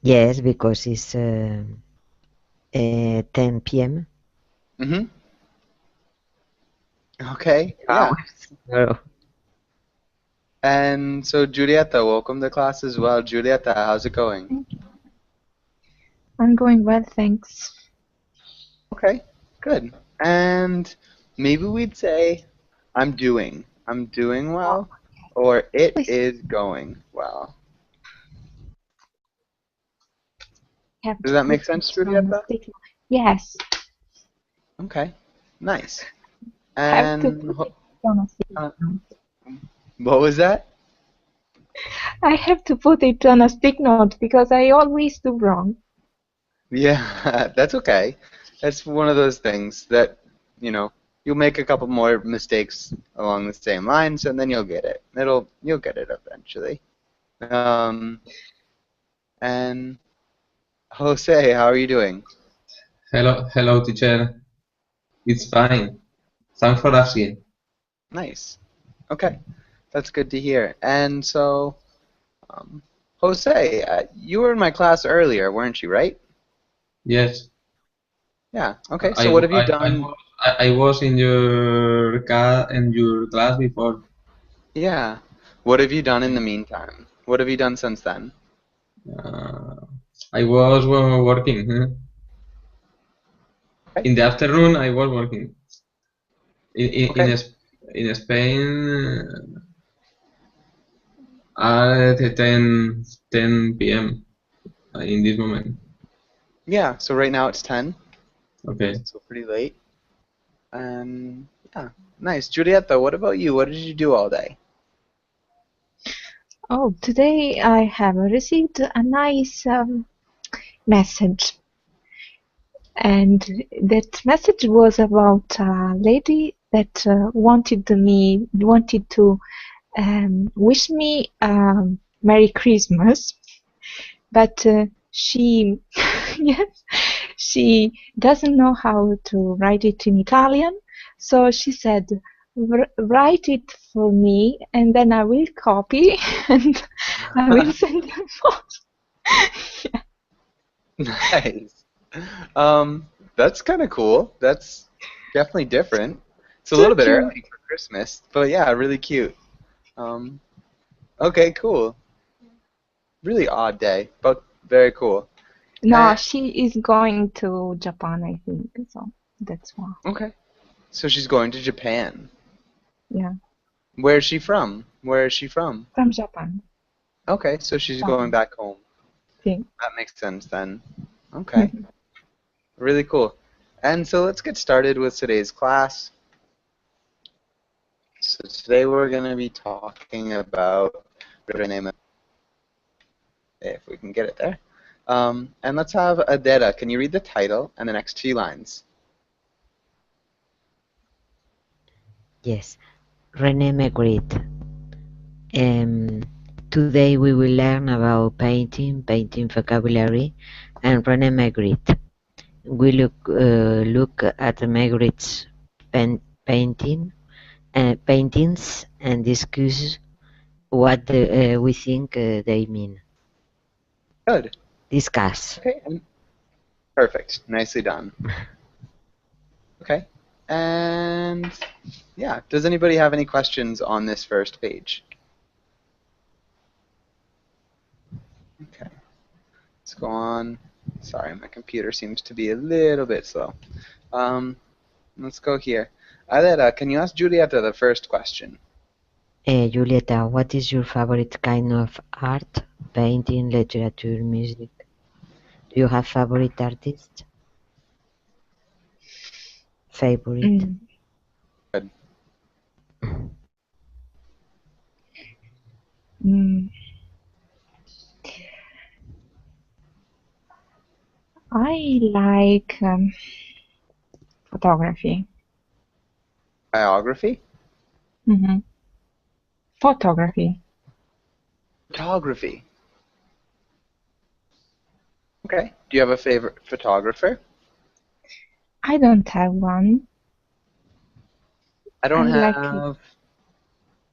Yes, because it's 10 p.m. Mm-hmm. Okay, yeah. Hours. Oh. And so Giulietta, welcome to class as well. Giulietta, how's it going? I'm going well, thanks. Okay, good. And maybe we'd say I'm doing. I'm doing well, or it Please is going well. have Does to that put make sense, it on a Giulietta? stick. Yes, Okay, nice. have to And put it on a stick uh, note. what was that? I have to put it on a stick note because I always do wrong. Yeah, that's okay. That's one of those things that, you'll make a couple more mistakes along the same lines, and then you'll get it. You'll get it eventually. Um, and Jose, how are you doing? Hello, teacher. It's fine. Thanks for asking. Nice. Okay, that's good to hear. And so, um, Jose, you were in my class earlier, weren't you, right? Yes, Yeah. Okay. I, So what have you I done? was I was in your class before. Yeah. What have you done in the meantime? What have you done since then? Uh, I was working. Huh? Okay. In the afternoon, I was working. In in Okay. in, Es- in Spain at 10 p.m. In this moment. Yeah. So right now it's 10, Okay. so pretty late. And yeah, nice. Giulietta, what about you? What did you do all day? Oh, today I have received a nice message, and that message was about a lady that wanted to wish me Merry Christmas, but she yes, she doesn't know how to write it in Italian, so she said, Write it for me, and then I will copy and I will send them post." Yeah. Nice. That's kind of cool. That's definitely different. It's a Too little bit cute. early for Christmas, but yeah, really cute. Um, okay, cool. Really odd day, but very cool. No, And she is going to Japan, I think, so that's why. okay, so she's going to Japan. Yeah, Where's she from? Where is she from? from Japan. Okay, so she's going Japan. back home. Thing. That makes sense then. Okay, really cool. And so let's get started with today's class. So today we're going to be talking about René Magritte, if we can get it there. And let's have Adela. Can you read the title and the next few lines? Yes, René Magritte. Today we will learn about painting vocabulary, and René Magritte. We look at Magritte's paintings and discuss what we think they mean. Good. Discuss. Okay. Perfect. Nicely done. Okay. And yeah, does anybody have any questions on this first page? Okay. Let's go on. Sorry, my computer seems to be a little bit slow. Let's go here. Adela, can you ask Julieta the first question? Julieta, what is your favorite kind of art? Painting, literature, music? Do you have favorite artist? Favorite? Mm. Good. Mm. I like photography. Biography? hmm Photography. Photography. Okay. Do you have a favorite photographer? I don't have one. I don't I like it. have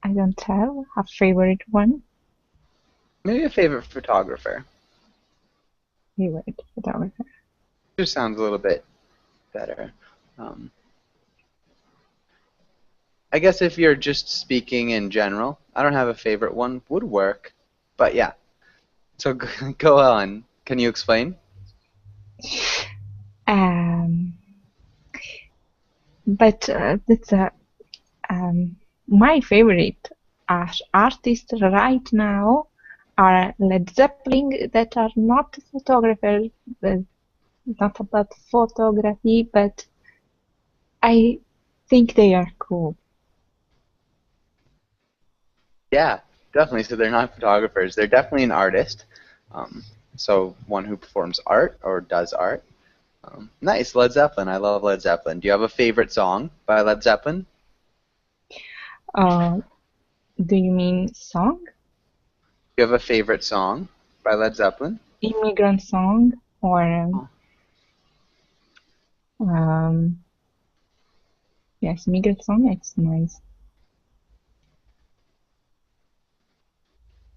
I don't have a favorite one. maybe a favorite photographer. favorite photographer. Just sounds a little bit better. Um, I guess if you're just speaking in general, I don't have a favorite one. Would work, but yeah. So go on. Can you explain? Um, but that's my favorite artists right now are Led Zeppelin that are not photographers, but not about photography, but I think they are cool. Yeah, definitely. So they're not photographers. They're definitely an artist. Um, so one who performs art or does art. Nice, Led Zeppelin. I love Led Zeppelin. Do you have a favorite song by Led Zeppelin? Uh, do you mean song? Do you have a favorite song by Led Zeppelin? Immigrant song or Oh. um, yes, immigrant song. It's nice.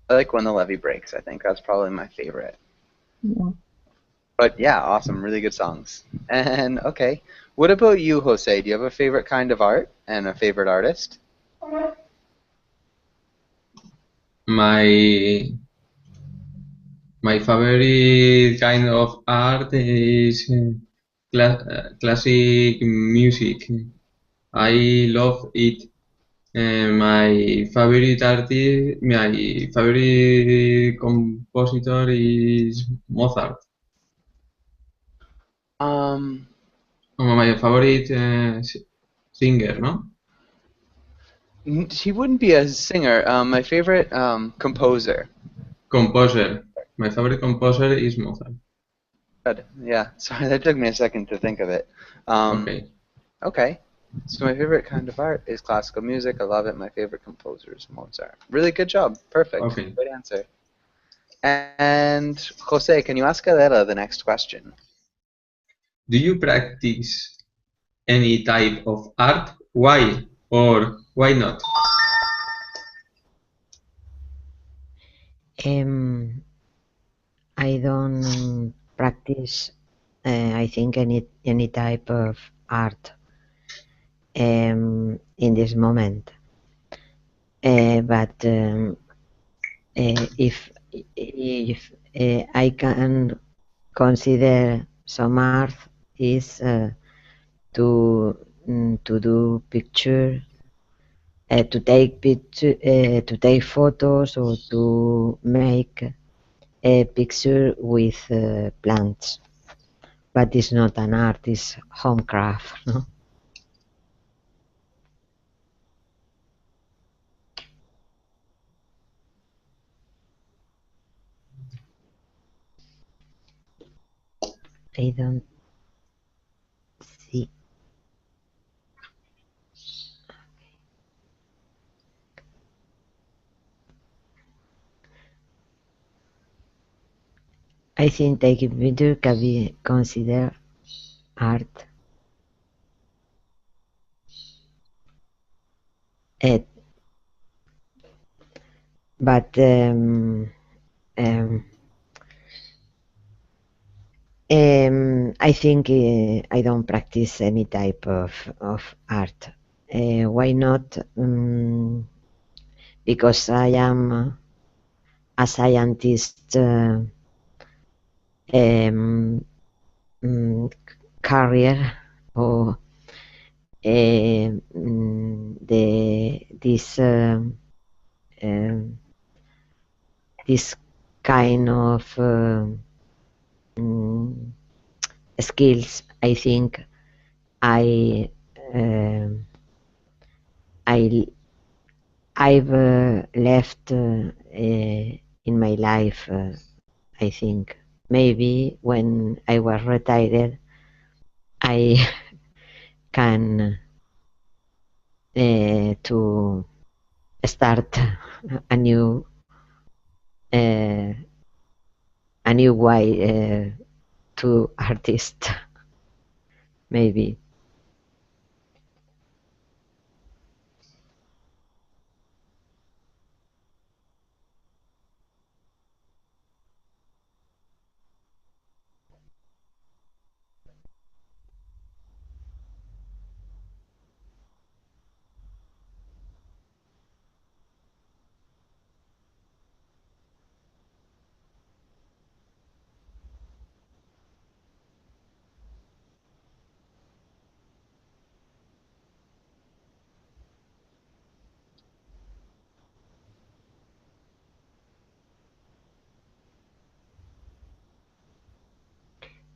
I like When the Levee Breaks. I think that's probably my favorite. Yeah. But yeah, awesome. Really good songs. And okay, what about you, Jose? Do you have a favorite kind of art and a favorite artist? My my favorite kind of art is classic music. I love it. My favorite compositor is Mozart. Um, My favorite singer, no? he wouldn't be a singer. My favorite composer. Composer. My favorite composer is Mozart. Good. Yeah. Sorry, that took me a second to think of it. Um, Okay. okay. So my favorite kind of art is classical music. I love it. My favorite composer is Mozart. Really good job. Perfect. Okay. Good answer. And Jose, can you ask Adela the next question? Do you practice any type of art? Why or why not? I don't practice, I think, any type of art in this moment. But if I can consider some art is to do picture, to take photos or to make a picture with plants. But it's not an art; it's home craft. No? I don't see. I think taking picture can be considered art. It, but um, I think I don't practice any type of art. Why not? Because I am a scientist um, mm, career or this um, this kind of mm, skills. I think I um I I've left in my life. I think maybe when I was retired, I can to start a new uh, a new way to artist. Maybe.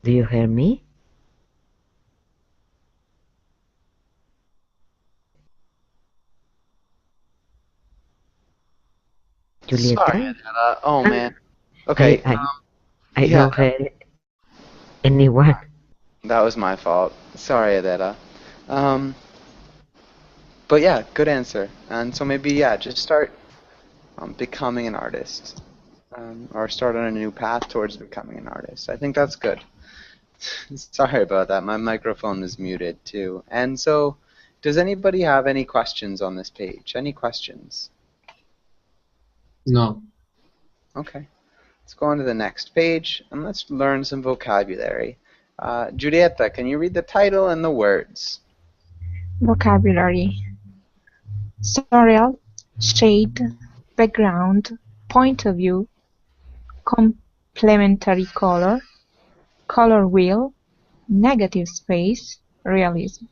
Do you hear me? Sorry, Julieta? Adela. Oh Ah, man. Okay. I Yeah, don't hear anyone. that was my fault. Sorry, Adela. But yeah, good answer. And so maybe yeah, just start becoming an artist, or start on a new path towards becoming an artist. I think that's good. Sorry about that. My microphone is muted too. And so, does anybody have any questions on this page? Any questions? No. Okay. Let's go on to the next page and let's learn some vocabulary. Julieta, can you read the title and the words? Vocabulary: surreal, shade, background, point of view, complementary color, color wheel, negative space, realism.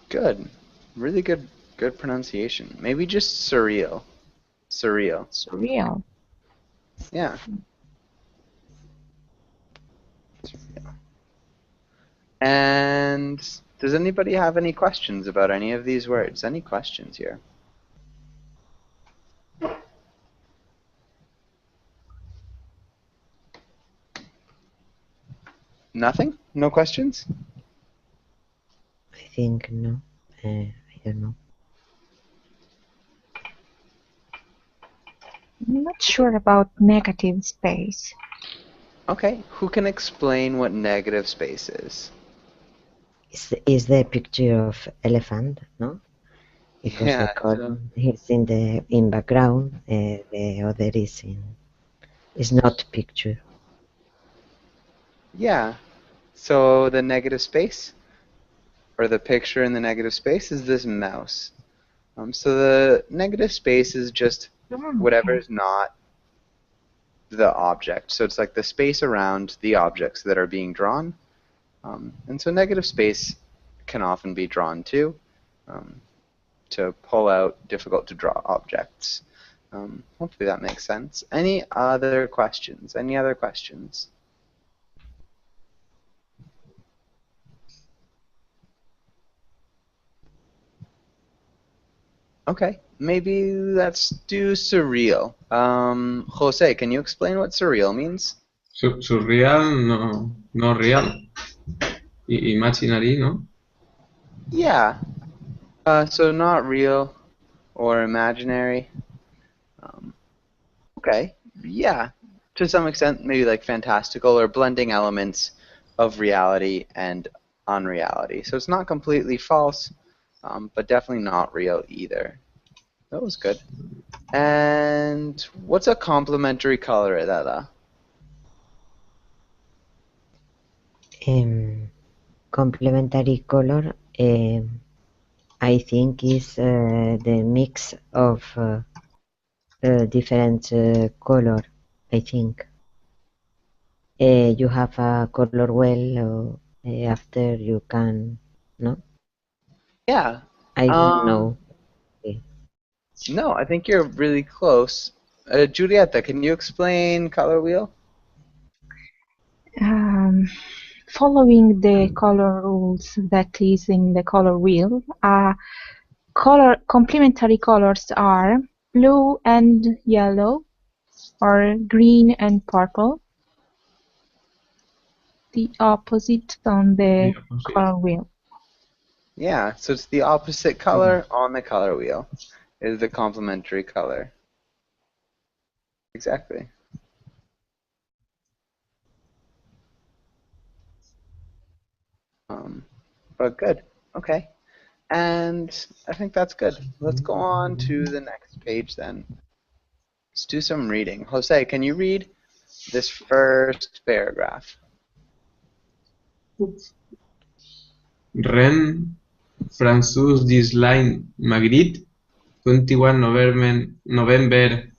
Good. Really good pronunciation. Maybe just surreal. Surreal. Surreal. Yeah. And does anybody have any questions about any of these words? Any questions here? Nothing? No questions? I think no. I don't know. I'm not sure about negative space. Okay. Who can explain what negative space is? Is the picture of elephant, no? Because Yeah. the column is in background, the other is not picture. Yeah. So the negative space, or the picture in the negative space, is this mouse. So the negative space is just whatever Okay. is not the object. So it's like the space around the objects that are being drawn. And so negative space can often be drawn too, to pull out difficult to draw objects. Hopefully that makes sense. Any other questions? Any other questions? Okay, maybe let's do surreal. Jose, can you explain what surreal means? Surreal, no real. Imaginary, no? Yeah, so not real or imaginary. Okay, yeah, to some extent, maybe like fantastical or blending elements of reality and unreality. So it's not completely false, but definitely not real either. That was good. And what's a complementary color, Adela? Complementary color, I think, is the mix of different color. I think you have a color well after you can, no? Yeah. I don't know. No, I think you're really close. Julieta, can you explain color wheel? Following the color rules that is in the color wheel, complementary colors are blue and yellow, or green and purple. The opposite on the color wheel. Yeah, so it's the opposite color on the color wheel is the complementary color. Exactly. But good. Okay. And I think that's good. Let's go on to the next page then. Let's do some reading. Jose, can you read this first paragraph? Ren François Gislain Magritte, 21 November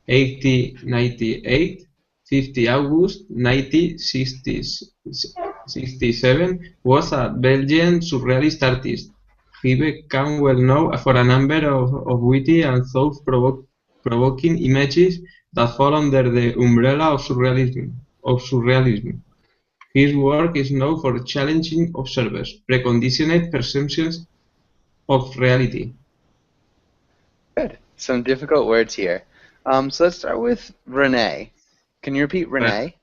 1898, 50 August 1967, was a Belgian surrealist artist. He became well known for a number of witty and thought-provoking images that fall under the umbrella of surrealism. His work is known for challenging observers' preconditioned perceptions of reality. Good. Some difficult words here. So let's start with René. Can you repeat René?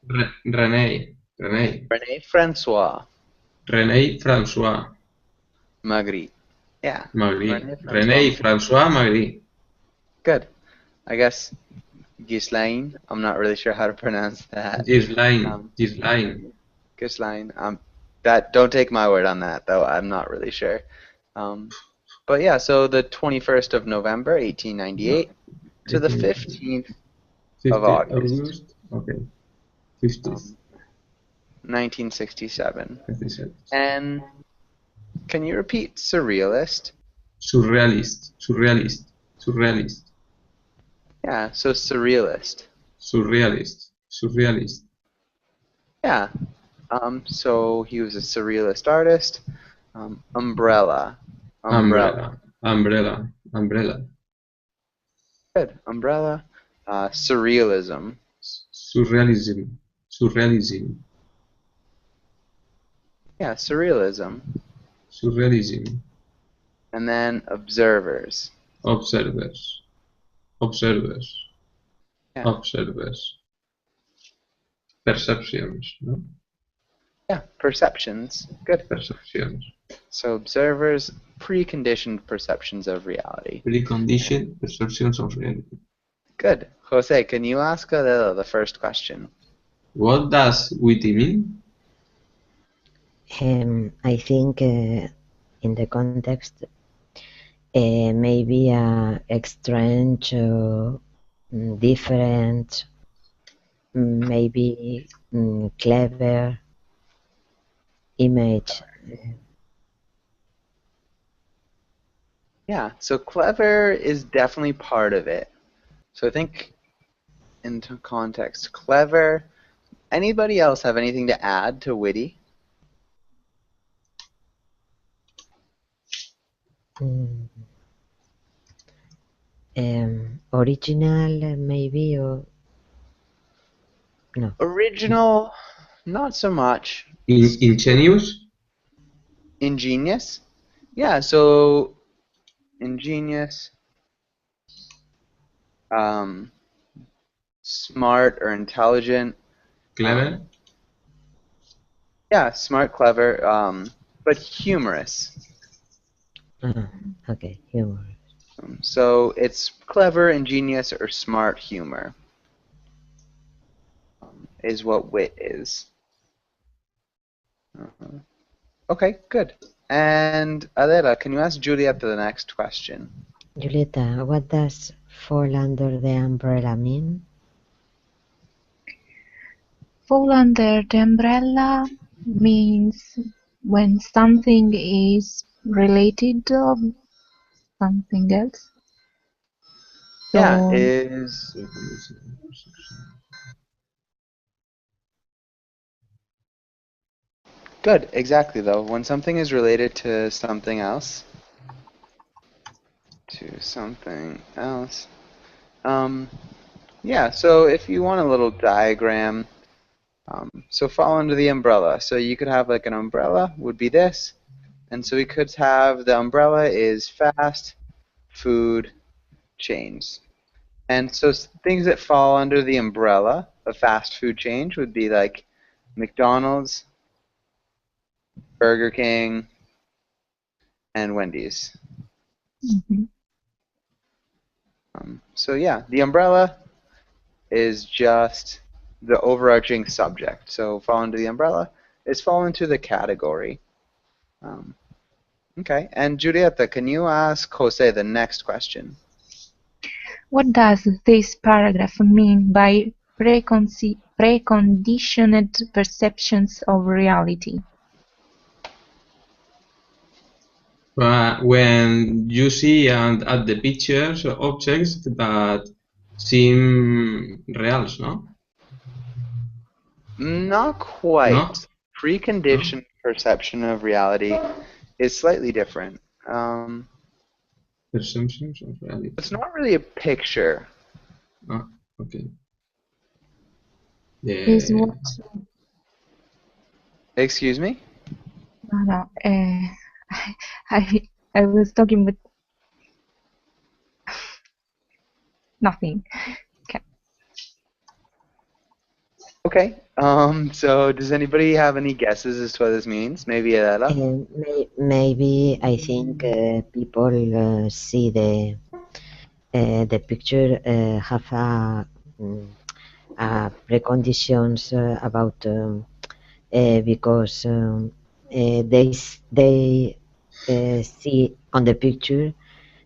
René René Francois Magritte. Yeah. Magritte. René René Francois Magritte. Good. I guess Ghislaine. I'm not really sure how to pronounce that. Ghislaine. Ghislaine. That don't take my word on that though. I'm not really sure. But yeah, so the 21st of November, 1898, to the 15th of August. Okay. 15th. 1967. 57. And can you repeat surrealist? Surrealist. Yeah, so surrealist. Surrealist. Yeah. So he was a surrealist artist. Umbrella. Umbrella. Good. Umbrella. Surrealism. Surrealism. Yeah, surrealism. And then observers. Observers. Yeah. Perceptions, no? Yeah, perceptions. Good. Perceptions. So observers, preconditioned perceptions of reality. Preconditioned perceptions of reality. Good. Jose, can you ask the first question? What does witty mean? I think in the context, maybe a strange, different, maybe clever image. Yeah, so clever is definitely part of it. So I think into context, clever. Anybody else have anything to add to witty? Original, maybe, or no? Original, not so much. Ingenious? Ingenious? Yeah, so ingenious, smart or intelligent. Clever? Yeah, smart, clever, but humorous. Okay, humor. So it's clever, ingenious, or smart humor is what wit is. Okay, good. And Adela, can you ask Juliet the next question? Julieta, what does fall under the umbrella mean? Fall under the umbrella means when something is related to something else. Yeah, So, is good, exactly though. When something is related to something else. Yeah, so if you want a little diagram, so fall under the umbrella. So you could have like an umbrella would be this. And so we could have the umbrella is fast food chains. And so things that fall under the umbrella of fast food chains would be like McDonald's, Burger King, and Wendy's. So yeah, the umbrella is just the overarching subject. So fall into the umbrella is fall into the category. Okay, and Julieta, can you ask Jose the next question? what does this paragraph mean by preconditioned perceptions of reality? When you see at the pictures objects that seem real, no? Not quite. No? Preconditioned perception of reality is slightly different. Perceptions of reality. It's not really a picture. Oh, okay. Is The what? Excuse me? No. I was talking with nothing. Okay. Okay. So does anybody have any guesses as to what this means? Maybe Ella? Maybe I think people see the picture have mm, preconditions about because they see on the picture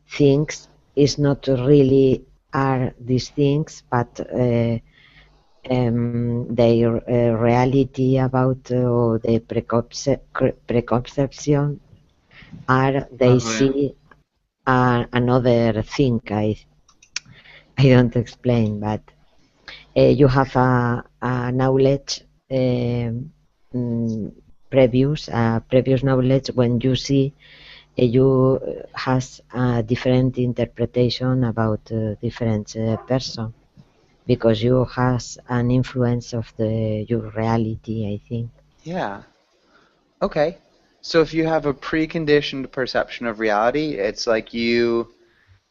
things is not really are these things, but their reality about or the preconception are they real. see another thing. I don't explain, but you have a knowledge previous knowledge when you see you has a different interpretation about different person because you has an influence of your reality, I think. Yeah. Okay. So if you have a preconditioned perception of reality, it's like you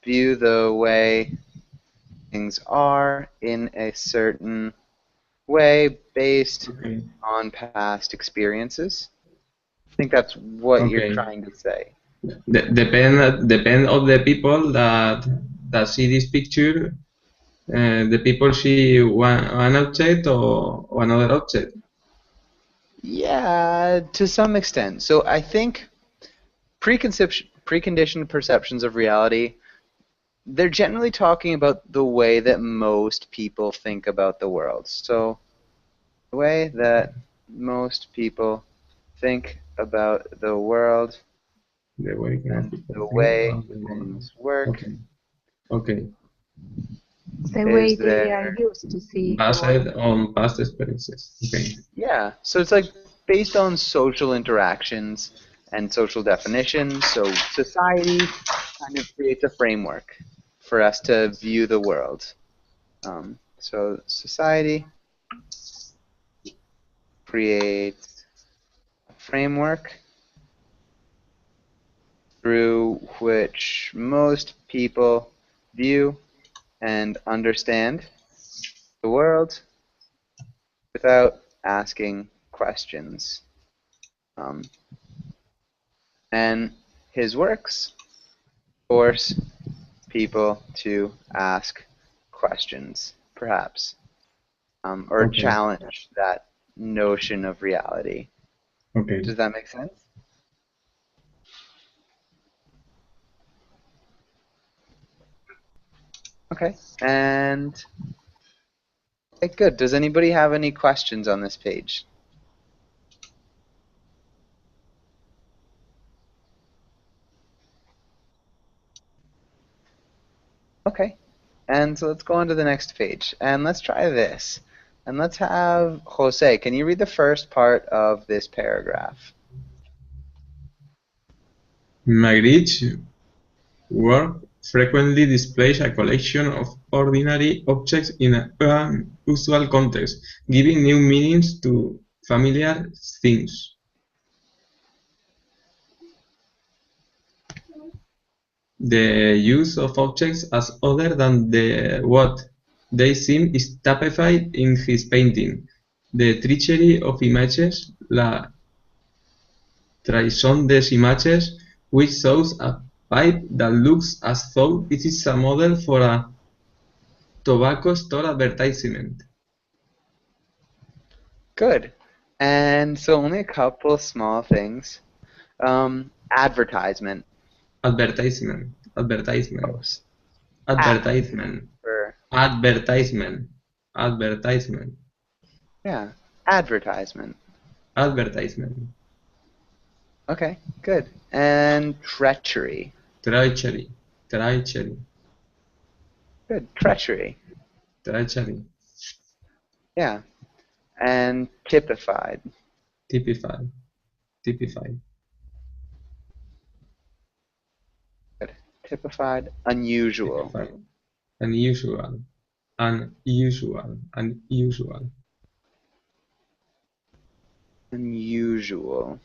view the way things are in a certain way based Okay. on past experiences. I think that's what you're Okay. trying to say. Depend of the people that see this picture. The people see one object or another object. Yeah, to some extent. So I think preconditioned perceptions of reality, they're generally talking about the way that most people think about the world. So the way that most people think about the world The way most and people the think way about the world. things work Okay. Okay. The way is they are their, used to see the Based world. on past experiences. Okay. yeah. So it's like based on social interactions and social definitions. So society kind of creates a framework for us to view the world. So society creates a framework through which most people view and understand the world without asking questions. Um, and his works force people to ask questions, perhaps, or Okay. challenge that notion of reality. Okay. Does that make sense? Okay. And okay, good. Does anybody have any questions on this page? Okay. And so let's go on to the next page. And let's try this. And let's have Jose. Can you read the first part of this paragraph? Magritte's work frequently displays a collection of ordinary objects in an unusual context, giving new meanings to familiar themes. The use of objects as other than what they seem is typified in his painting. The treachery of images, la trahison des images, which shows a pipe that looks as though it is a model for a tobacco store advertisement. Good. And so only a couple small things. Advertisement. Advertisement. Advertisement. Oh, ad Advertisement. for, Advertisement. Advertisement. yeah, advertisement. Advertisement. Okay, good. And treachery. Treachery. Treachery. Good. Treachery. Treachery. Yeah. And typified. Typified. Typified. Good. Typified. Unusual. Typified. Unusual. Unusual. Unusual. Unusual.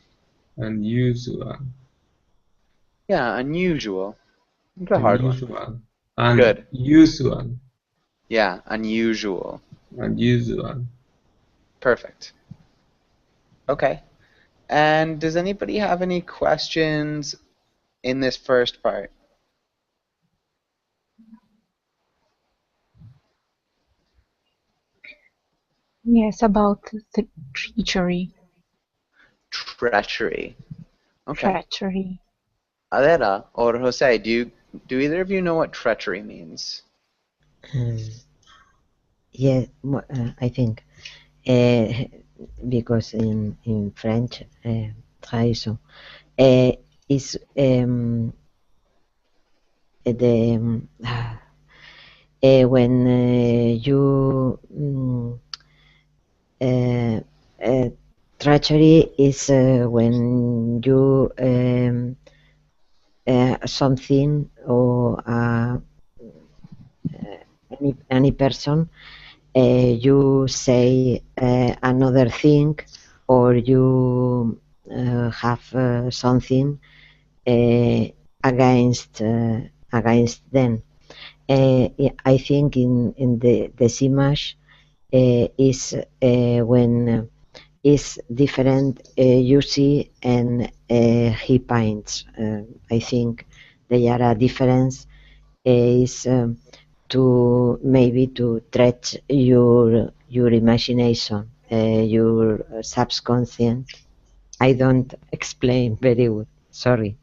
Unusual. Yeah, unusual. It's a hard one. Unusual. Good. Unusual. Yeah, unusual. Unusual. Perfect. Okay. And does anybody have any questions in this first part? Yes, about the treachery. Treachery. Okay. Treachery. Adela or Jose, do either of you know what treachery means? Yeah, I think because in French, trahison is the when you uh, uh, treachery is when you something or any person you say another thing or you have something uh, against them. I think in this image is when is different you see and he paints. I think they are a difference is to maybe to stretch your imagination, your subconscious. I don't explain very well. Sorry.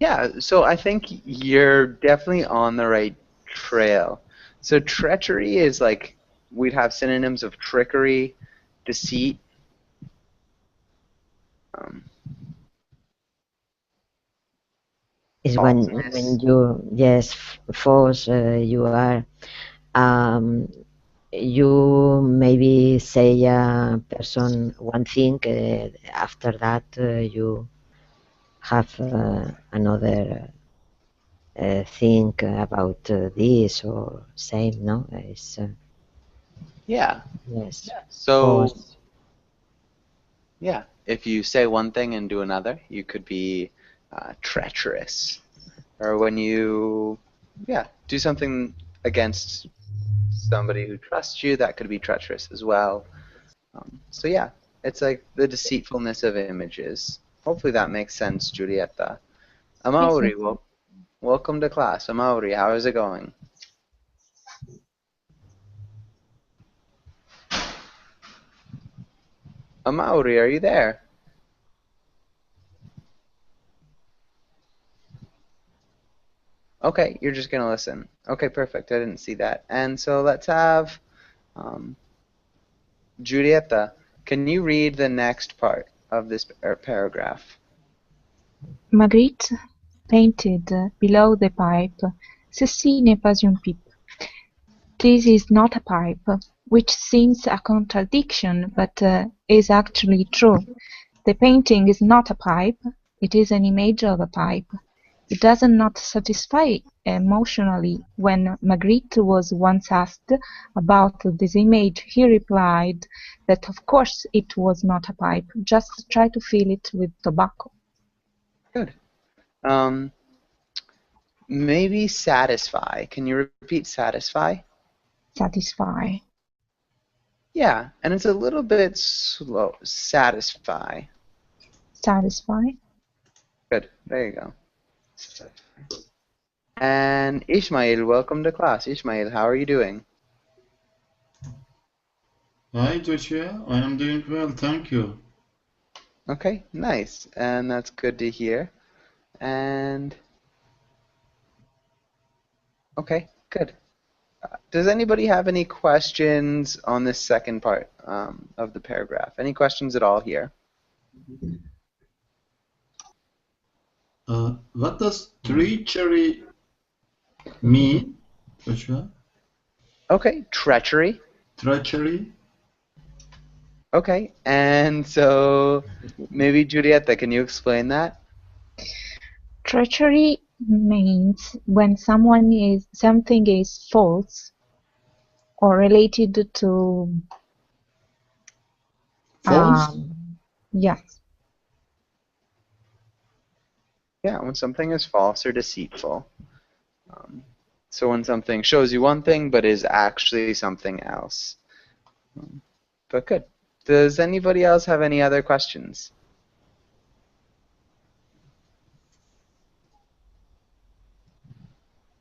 Yeah, so I think you're definitely on the right trail. So treachery is like we'd have synonyms of trickery, deceit. Um, Is when Falseness. you yes false you are um, you maybe say a person one thing after that you have another think about this or same, no? It's Yeah. yes, So false. yeah, if you say one thing and do another, you could be treacherous. Or when you do something against somebody who trusts you, that could be treacherous as well. So yeah, it's like the deceitfulness of images. Hopefully that makes sense, Julieta. Yes, Amaury, yes. welcome to class. Amaury, how is it going? Amaury, are you there? Okay, you're just gonna listen. Okay, perfect. I didn't see that. And so let's have um, Julieta. Can you read the next part of this paragraph? Magritte painted below the pipe. Ceci n'est pas une pipe. This is not a pipe, which seems a contradiction, but is actually true. The painting is not a pipe, it is an image of a pipe. It does not satisfy emotionally. When Magritte was once asked about this image, he replied that of course it was not a pipe, just try to fill it with tobacco. Good. Um, maybe satisfy. Can you repeat satisfy? Satisfy. Yeah, and it's a little bit slow. Satisfy. Satisfy. Good. There you go. And Ishmael, welcome to class. Ishmael, how are you doing? Hi, Joshua. I am doing well, thank you. Okay, nice. And that's good to hear. And okay, good. Does anybody have any questions on this second part of the paragraph? Any questions at all here? What does treachery mean, Joshua? Okay, treachery. Treachery? Okay, and so maybe Julieta, can you explain that? Treachery means when something is false or related to False? Yeah. Yeah, when something is false or deceitful. So when something shows you one thing but is actually something else. But good. Does anybody else have any other questions?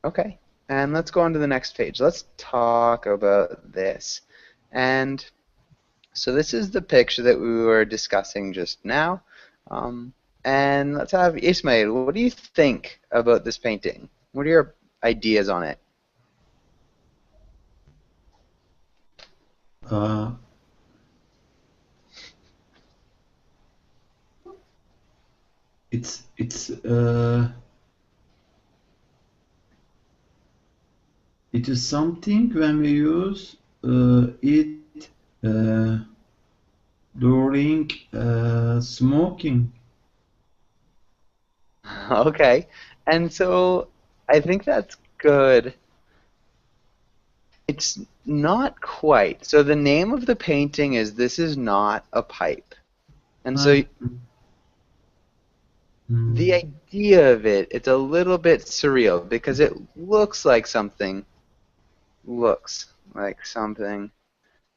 Okay, and let's go on to the next page. Let's talk about this. And so this is the picture that we were discussing just now. And let's have Ismail. What do you think about this painting? What are your ideas on it? Uh, it is something when we use it during smoking. Okay, and so I think that's good. It's not quite. So the name of the painting is This Is Not a Pipe. And so the idea of it, it's a little bit surreal because it looks like something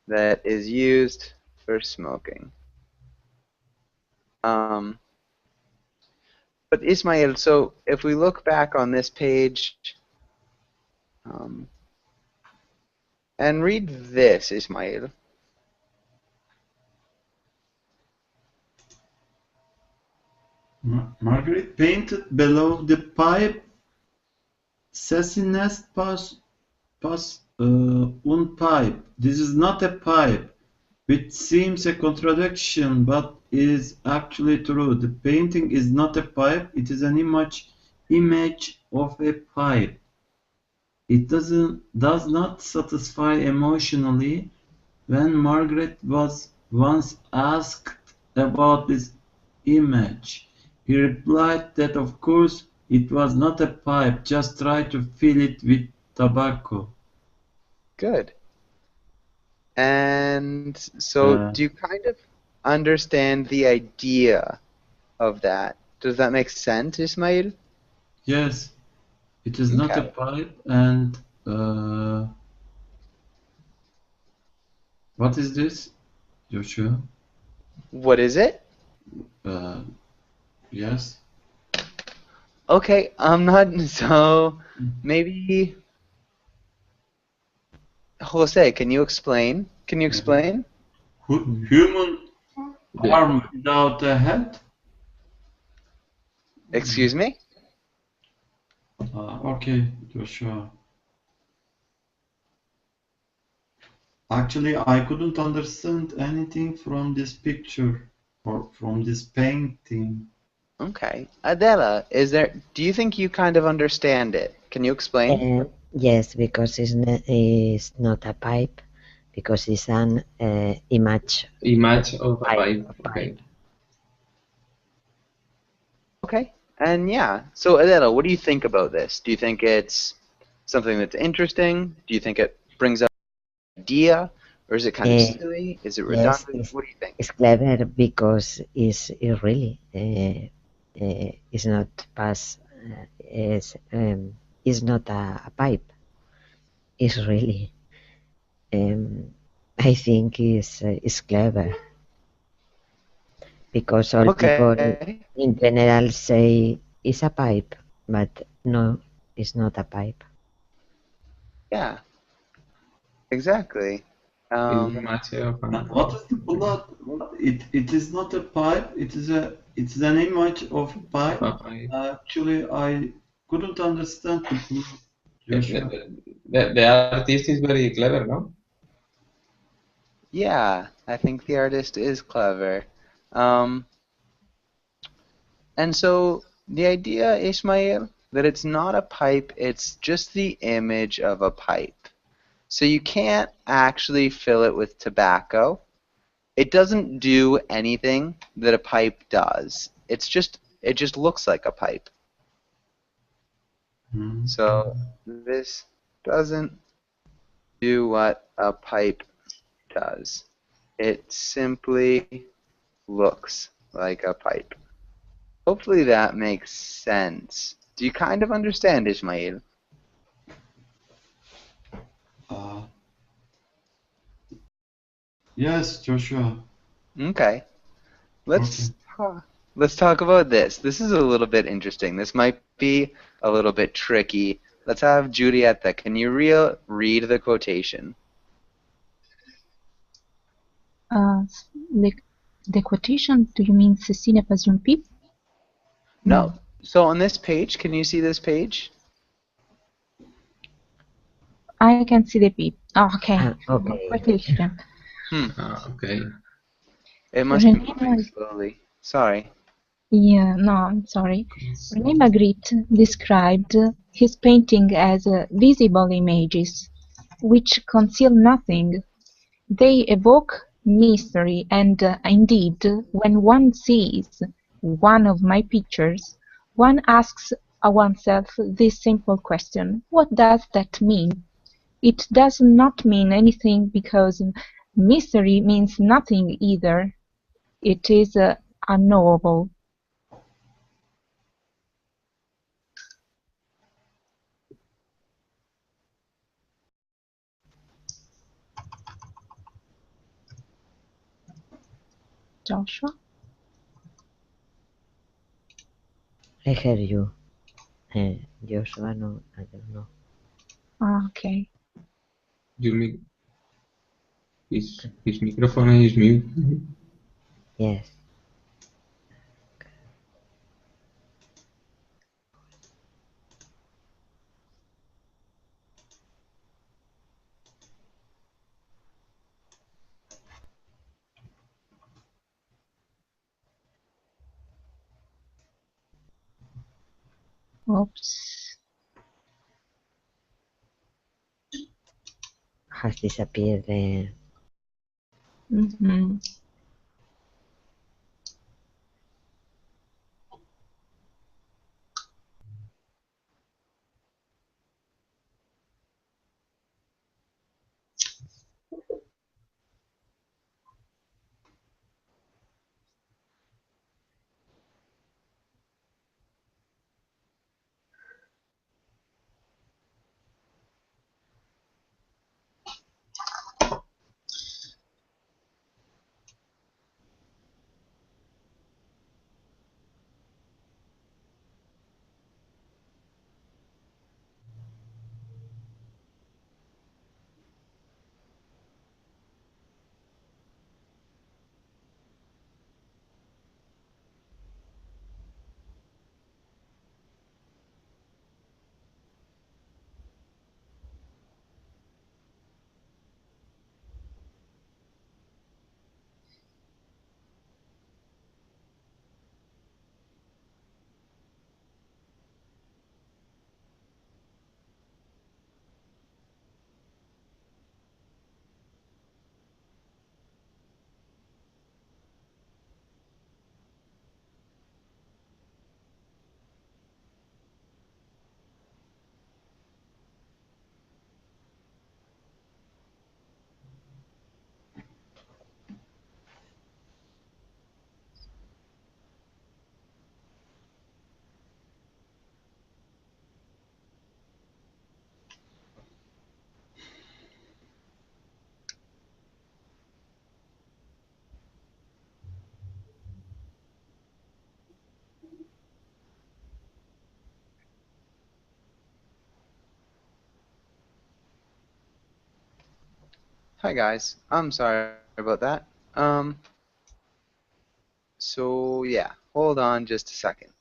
that is used for smoking. But Ismail, so if we look back on this page and read this, Ismail. Margaret painted below the pipe Ceci pas un pipe. This is not a pipe, which seems a contradiction, but is actually true. The painting is not a pipe, it is an image of a pipe. It does not satisfy emotionally. When Margaret was once asked about this image, he replied that of course it was not a pipe, just try to fill it with tobacco. Good. And so do you kind of understand the idea of that? Does that make sense, Ismail? Yes, it is not a Okay. pipe, and what is this, Joshua? What is it? Yes. Okay, I'm not so maybe Jose, can you explain? Can you explain? Human arm without a head? Excuse me? Okay, Joshua. Actually, I couldn't understand anything from this picture or from this painting. Okay. Adela, do you think you kind of understand it? Can you explain? Yes, because it's not a pipe, because it's an image Of a pipe. of Okay. pipe. Okay. And yeah, so Adela, what do you think about this? Do you think it's something that's interesting? Do you think it brings up an idea? Or is it kind of silly? Is it Yes, redundant? What do you think? it's clever because it's really it's not pass it's not a pipe. It's really I think is clever because all people Okay. in general say it's a pipe, but no, it's not a pipe. Yeah, exactly. Image of a What is the blood? It is not a pipe. It's an image of a pipe. pipe. Actually, I couldn't understand the blood, Joshua. The artist is very clever, no? Yeah, I think the artist is clever. And so the idea, Ismail, that it's not a pipe, it's just the image of a pipe. So you can't actually fill it with tobacco. It doesn't do anything that a pipe does. It just looks like a pipe. So this doesn't do what a pipe does. It simply looks like a pipe. Hopefully that makes sense. Do you kind of understand, Ismail? Yes, Joshua. Okay. Okay. Let's talk about this. This is a little bit interesting. This might be a little bit tricky. Let's have Julieta. Can you read the quotation? The, the quotation, do you mean ceci n'est pas une pipe? No. So on this page, can you see this page? I can see the pipe. Oh, okay. Okay. Quotation. Okay. It must be René moving slowly. Sorry. Yeah, no, I'm sorry. René Magritte described his painting as visible images, which conceal nothing. They evoke mystery, and indeed, when one sees one of my pictures, one asks oneself this simple question: what does that mean? It does not mean anything, because mystery means nothing either. It is unknowable. Joshua? I hear you. Joshua, no, I don't know. Okay. His microphone is mute. Yes. Oops. Has disappeared the... Mm-hmm. Hi guys. I'm sorry about that. So yeah, hold on just a second.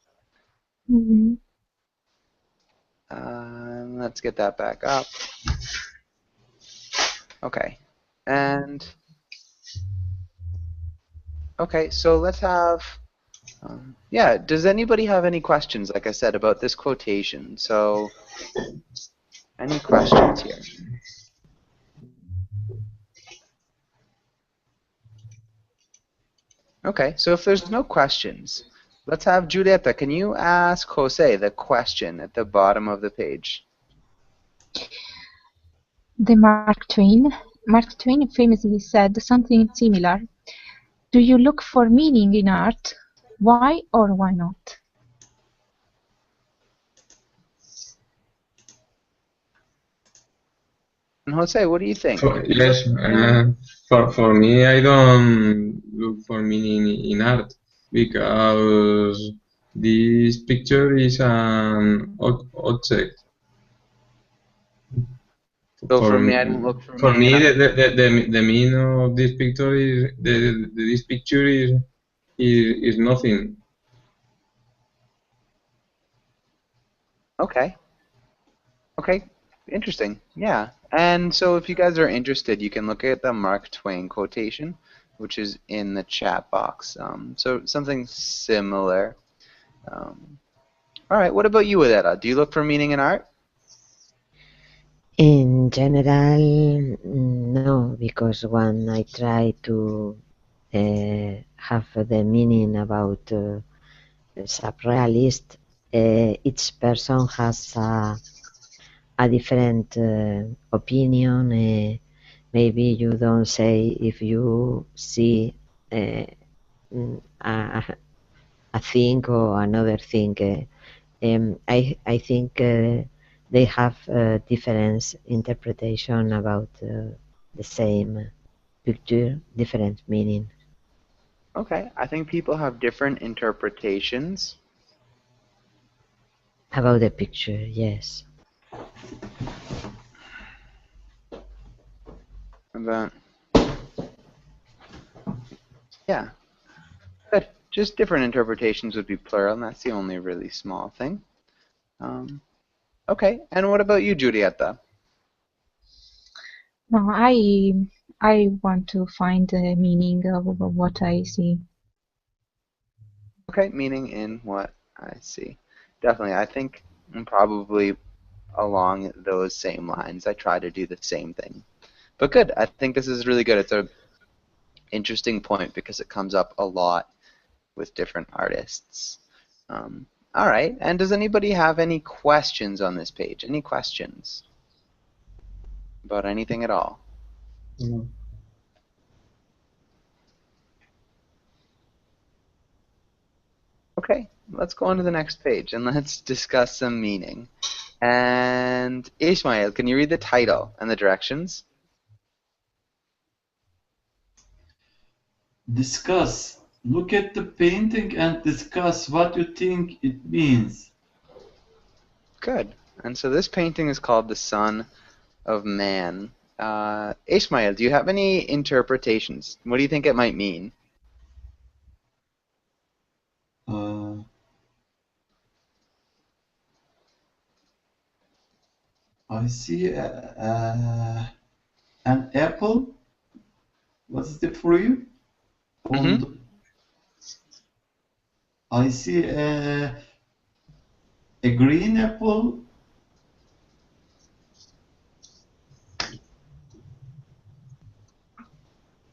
Mm-hmm. Let's get that back up. Okay. And okay, so let's have yeah, does anybody have any questions, like I said, about this quotation? So any questions here? Okay, so if there's no questions, let's have Julieta. Can you ask Jose the question at the bottom of the page? The Mark Twain Mark Twain famously said something similar. Do you look for meaning in art? Why or why not? And Jose, what do you think? Yes, for me, I don't look for meaning in art because this picture is an object. So for me, I don't look for For meaning in me, art. the meaning of this picture is this picture is nothing. Okay. Okay. Interesting. Yeah. And so if you guys are interested, you can look at the Mark Twain quotation, which is in the chat box. So something similar. All right. What about you, Adela? Do you look for meaning in art? In general, no, because when I try to have the meaning about surrealist, each person has a different opinion. Maybe you don't say if you see a thing or another thing. I think they have different interpretation about the same picture, different meaning. Okay. I think people have different interpretations. About the picture, yes. About yeah. Good. Just different interpretations would be plural, and that's the only really small thing. Okay. And what about you, Julieta? No, I want to find the meaning of what I see. Okay, meaning in what I see. Definitely. I think I'm probably along those same lines. I try to do the same thing. But good. I think this is really good. It's a interesting point because it comes up a lot with different artists. All right. And does anybody have any questions on this page? Any questions about anything at all? Okay, let's go on to the next page and let's discuss some meaning. And Ishmael, can you read the title and the directions? Discuss. Look at the painting and discuss what you think it means. Good. And so this painting is called The Son of Man. Ishmael, do you have any interpretations? What do you think it might mean? I see an apple. What's the fruit? I see a green apple.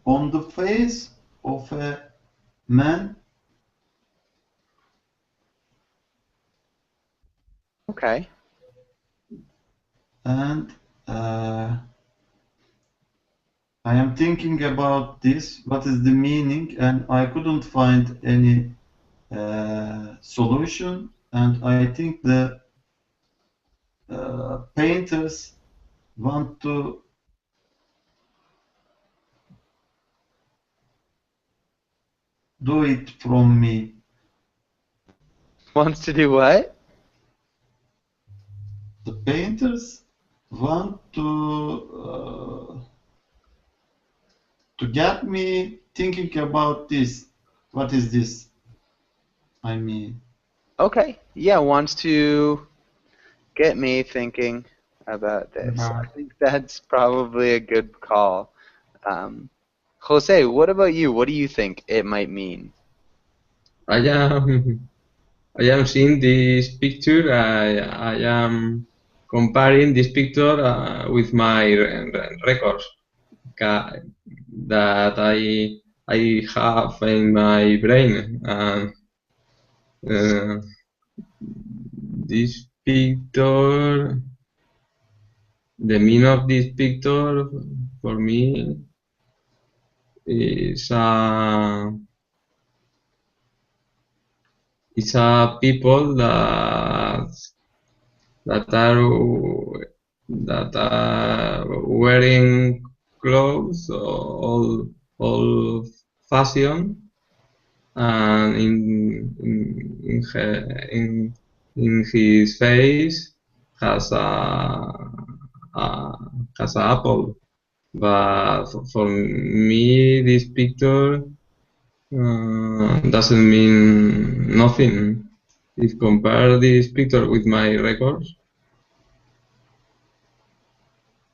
On the face of a man. Okay. And I am thinking about this, what is the meaning, and I couldn't find any solution. And I think the painters want to do it from me. Wants to do what? The painters want to get me thinking about this. What is this? I mean. Okay. Yeah, wants to get me thinking about this. I think that's probably a good call. Jose, what about you? What do you think it might mean? I am seeing this picture. I am comparing this picture with my records that I have in my brain. And this picture, the meaning of this picture for me is a people that are wearing clothes all fashion, and in his face has a has an apple. But for me, this picture doesn't mean nothing. If compare this picture with my records,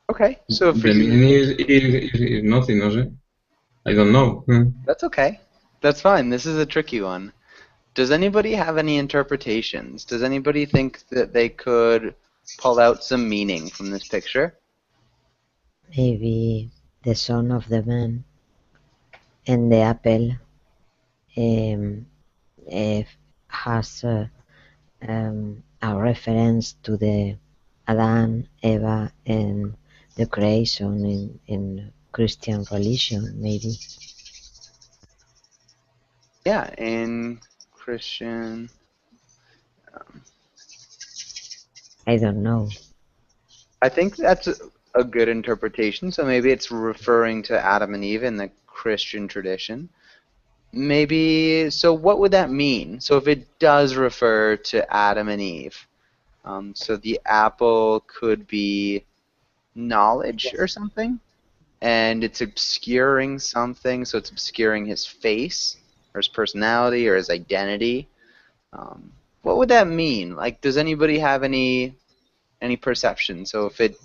Okay, so for the meaning you, is nothing, no sé. I don't know. that's okay. That's fine. This is a tricky one. Does anybody have any interpretations? Does anybody think that they could pull out some meaning from this picture? Maybe the son of the man and the apple eh, has a reference to the Adam, Eva, and the creation in Christian religion, maybe. Yeah, in Christian. I don't know. I think that's a good interpretation. So maybe it's referring to Adam and Eve in the Christian tradition. Maybe, so what would that mean? So if it does refer to Adam and Eve, so the apple could be knowledge or something, and it's obscuring something, so it's obscuring his face or his personality or his identity. What would that mean? Like, does anybody have any perception? So if it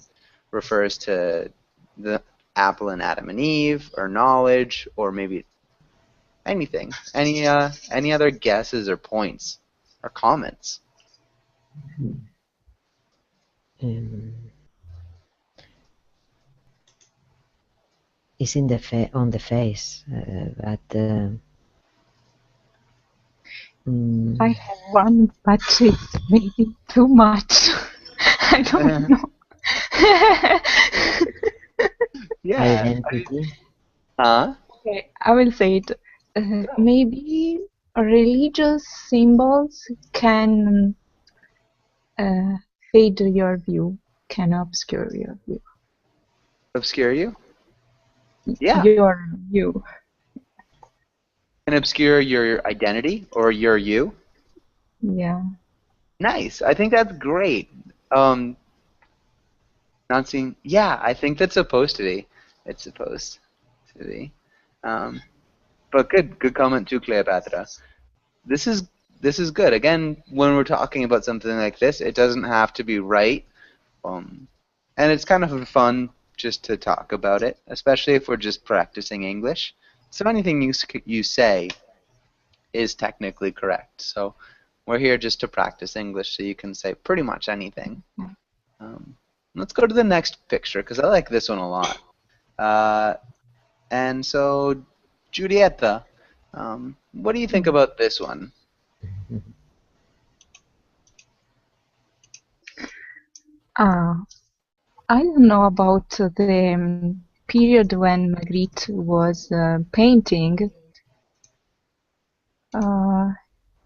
refers to the apple and Adam and Eve, or knowledge, or maybe anything. Any other guesses or points or comments? Um, it's in the on the face, but I have one, but it's maybe too much. I don't know. Yeah. identity. Huh? Okay, I will say it. Maybe religious symbols can fade your view, can obscure your view. Obscure you? Yeah. Your view. And obscure your identity or your you? Yeah. Nice. I think that's great. Not seeing. Yeah, I think that's supposed to be. It's supposed to be. But good comment too, Cleopatra. This is good. Again, when we're talking about something like this, it doesn't have to be right. And it's kind of fun just to talk about it, especially if we're just practicing English. So anything you say is technically correct. So we're here just to practice English, so you can say pretty much anything. Let's go to the next picture, because I like this one a lot. And so, Julieta, what do you think about this one? I don't know about the period when Magritte was painting.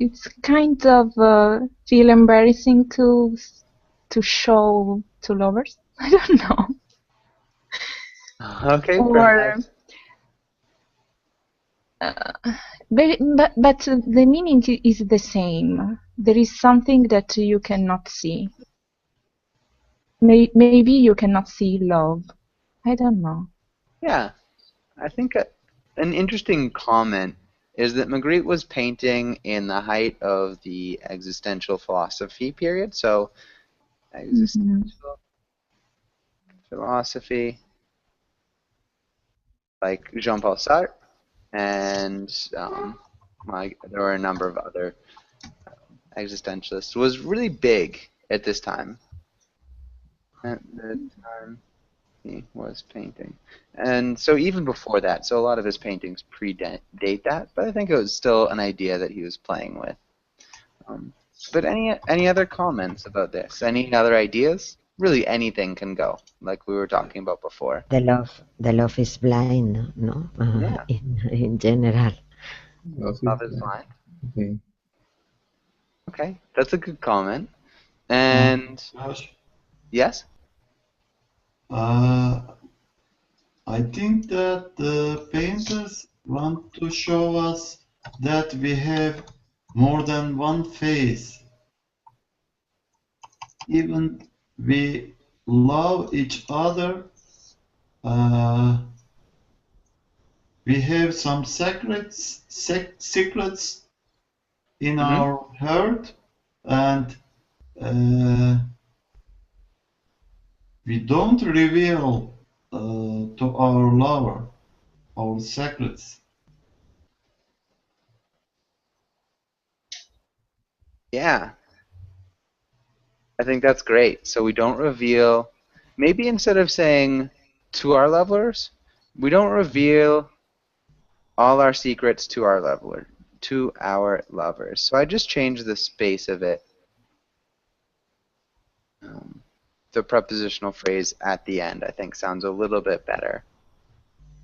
It's kind of feel embarrassing to show to lovers. I don't know. Okay, Or perhaps. but the meaning is the same. There is something that you cannot see. Maybe you cannot see love. I don't know. Yeah, I think an interesting comment is that Magritte was painting in the height of the existential philosophy period. So, existential philosophy, like Jean-Paul Sartre, and there were a number of other existentialists, was really big at this time. At the time he was painting. And so even before that, so a lot of his paintings predate that, but I think it was still an idea that he was playing with. But any other comments about this? Any other ideas? really anything can go, like we were talking about before. The love is blind, no? Yeah. In general. Love is blind. Okay. Okay, that's a good comment. And Josh, yes? I think that the painters want to show us that we have more than one face. Even we love each other, we have some secrets in our heart, and we don't reveal to our lover our secrets. Yeah, I think that's great. So we don't reveal, maybe instead of saying to our levelers, we don't reveal all our secrets to our lovers. So I just changed the space of it, the prepositional phrase at the end, I think sounds a little bit better.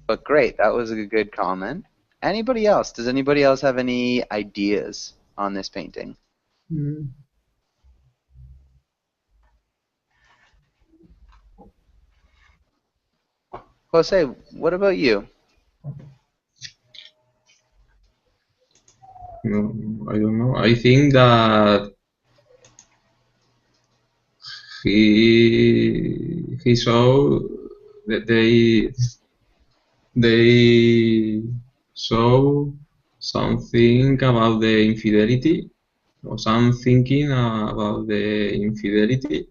But great, that was a good comment. Anybody else? Does anybody else have any ideas on this painting? Mm. Jose, what about you? No, I don't know. I think that he saw that they saw something about the infidelity or some thinking about the infidelity.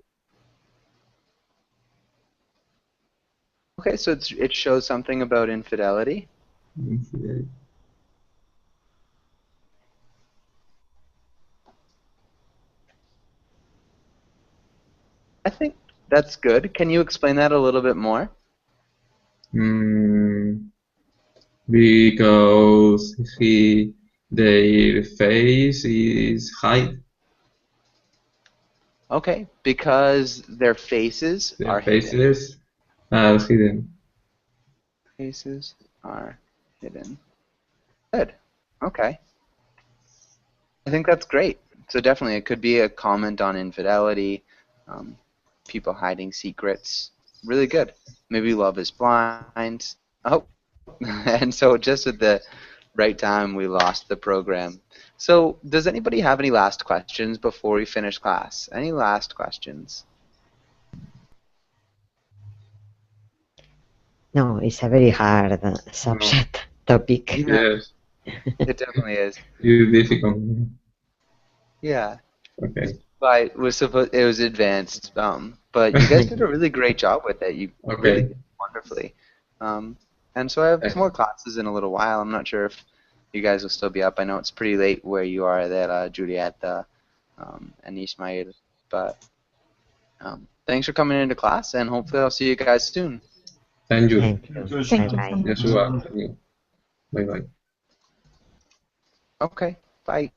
Okay, so it shows something about infidelity. Infidelity. I think that's good. Can you explain that a little bit more? Because their face is hide. Okay, because their faces Their are hidden. faces are hidden. Faces are hidden. Good. Okay. I think that's great. So definitely, it could be a comment on infidelity, people hiding secrets. Really good. Maybe love is blind. Oh, and so just at the right time, we lost the program. So does anybody have any last questions before we finish class? Any last questions? No, it's a very hard subject topic. Yeah, Yes, it definitely is. it's difficult. Yeah. Okay. But it was advanced, but you guys did a really great job with it. You really Okay. did wonderfully. And so I have more classes in a little while. I'm not sure if you guys will still be up. I know it's pretty late where you are there, Juliet and Ismail. But thanks for coming into class, and hopefully I'll see you guys soon. Thank you. Thank you. Thank you Bye so bye. much. Joshua. Thank you. Bye bye. Okay, bye.